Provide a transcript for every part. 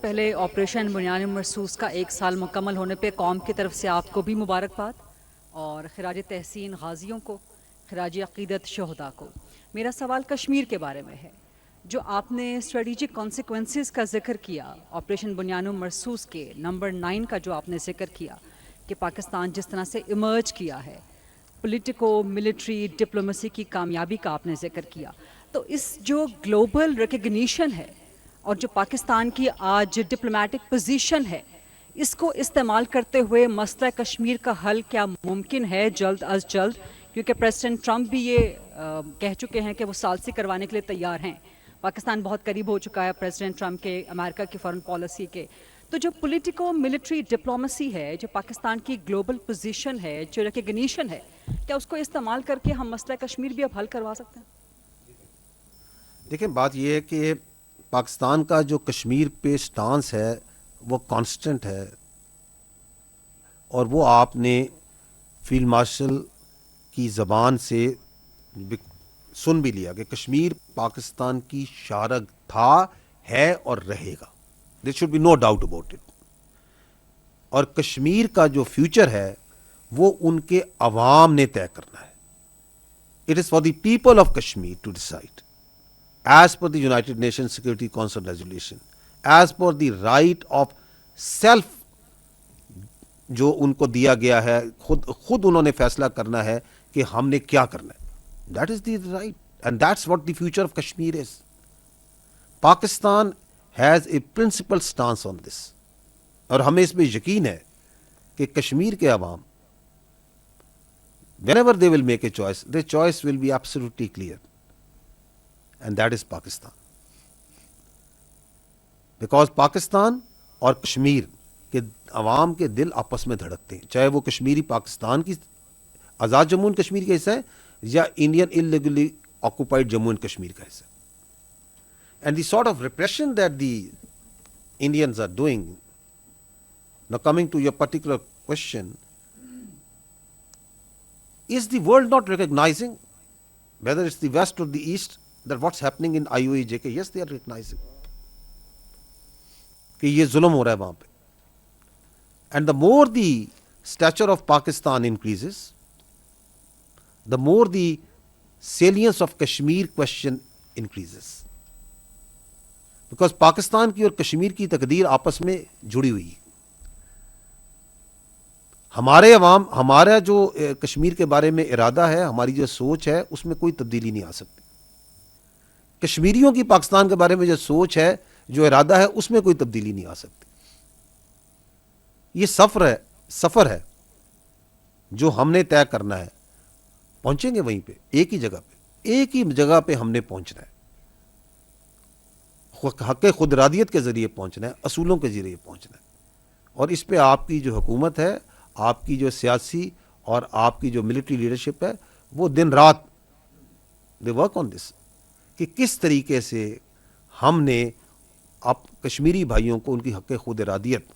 پہلے آپریشن بنیان مرصوص کا 1 سال مکمل ہونے پہ قوم کی طرف سے آپ کو بھی مبارکباد اور خراج تحسین غازیوں کو، خراج عقیدت شہداء کو۔ میرا سوال کشمیر کے بارے میں ہے۔ جو آپ نے اسٹریٹجک کانسیکوینسز کا ذکر کیا آپریشن بنیان مرصوص کے نمبر 9 کا جو آپ نے ذکر کیا کہ پاکستان جس طرح سے ایمرج کیا ہے، پولیٹیکو ملٹری ڈپلومیسی کی کامیابی کا آپ نے ذکر کیا، تو اس جو گلوبل ریکگنیشن ہے اور جو پاکستان کی آج ڈپلومیٹک پوزیشن ہے، اس کو استعمال کرتے ہوئے مسئلہ کشمیر کا حل کیا ممکن ہے جلد از جلد؟ کیونکہ پریزیڈنٹ ٹرمپ بھی یہ کہہ چکے ہیں کہ وہ ثالثی کروانے کے لیے تیار ہیں۔ پاکستان بہت قریب ہو چکا ہے پریزیڈنٹ ٹرمپ کے، امریکہ کی فارن پالیسی کے۔ تو جو پولیٹیکو ملٹری ڈپلومیسی ہے، جو پاکستان کی گلوبل پوزیشن ہے، جو ریکگنیشن ہے، کیا اس کو استعمال کر کے ہم مسئلہ کشمیر بھی اب حل کروا سکتے ہیں؟ دیکھیں، بات یہ ہے کہ پاکستان کا جو کشمیر پہ سٹانس ہے وہ کانسٹنٹ ہے، اور وہ آپ نے فیلڈ مارشل کی زبان سے سن بھی لیا کہ کشمیر پاکستان کی شارگ تھا، ہے اور رہے گا۔ There should be no doubt about it. اور کشمیر کا جو فیوچر ہے وہ ان کے عوام نے طے کرنا ہے۔ It is for the people of Kashmir to decide as per the United Nation Security Council resolution, as per the right of self جو ان کو دیا گیا ہے، خود انہوں نے فیصلہ کرنا ہے کہ ہم نے کیا کرنا ہے۔ That is the right and that's what the future of Kashmir is. Pakistan has a principle stance on this, اور ہمیں اس میں یقین ہے کہ کشمیر کے عوام whenever they will make a choice, their choice will be absolutely clear, and that is Pakistan. Because Pakistan اور کشمیر کے عوام کے دل آپس میں دھڑکتے ہیں، چاہے وہ کشمیری پاکستان کی آزاد جموں اینڈ کشمیر کا حصہ ہے یا Indian illegally occupied Jammu and Kashmir کا حصہ ہے۔ And the sort of repression that the Indians are doing, now coming to your particular question, is the world not recognizing, whether it's the West or the East, that what's happening in IOA-JK? Yes, they are recognizing کہ یہ ظلم ہو رہا ہے وہاں پہ۔ And the more the stature of Pakistan increases, the more the salience of Kashmir question increases. Because Pakistan کی اور کشمیر کی تقدیر آپس میں جڑی ہوئی ہے۔ ہمارے عوام، ہمارا جو کشمیر کے بارے میں ارادہ ہے، ہماری جو سوچ ہے، اس میں کوئی تبدیلی نہیں آ سکتی۔ کشمیریوں کی پاکستان کے بارے میں جو سوچ ہے، جو ارادہ ہے، اس میں کوئی تبدیلی نہیں آ سکتی۔ یہ سفر ہے جو ہم نے طے کرنا ہے۔ پہنچیں گے وہیں پہ، ایک ہی جگہ پہ ہم نے پہنچنا ہے۔ حق خود ارادیت کے ذریعے پہنچنا ہے، اصولوں کے ذریعے پہنچنا ہے، اور اس پہ آپ کی جو حکومت ہے، آپ کی جو سیاسی اور آپ کی جو ملٹری لیڈرشپ ہے، وہ دن رات دے ورک آن دس، کہ کس طریقے سے ہم نے کشمیری بھائیوں کو ان کی حق خود ارادیت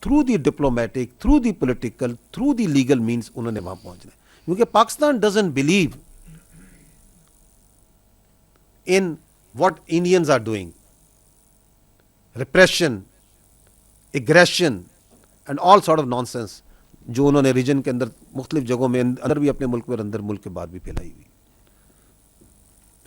through the diplomatic, through the political, through the legal means انہوں نے وہاں پہنچنا ہے۔ کیونکہ Pakistan doesn't believe in what Indians are doing, repression, aggression and all sort of nonsense جو انہوں نے ریجن کے اندر مختلف جگہوں میں اندر بھی اپنے ملک میں اور اندر ملک کے بعد بھی پھیلائی ہوئی۔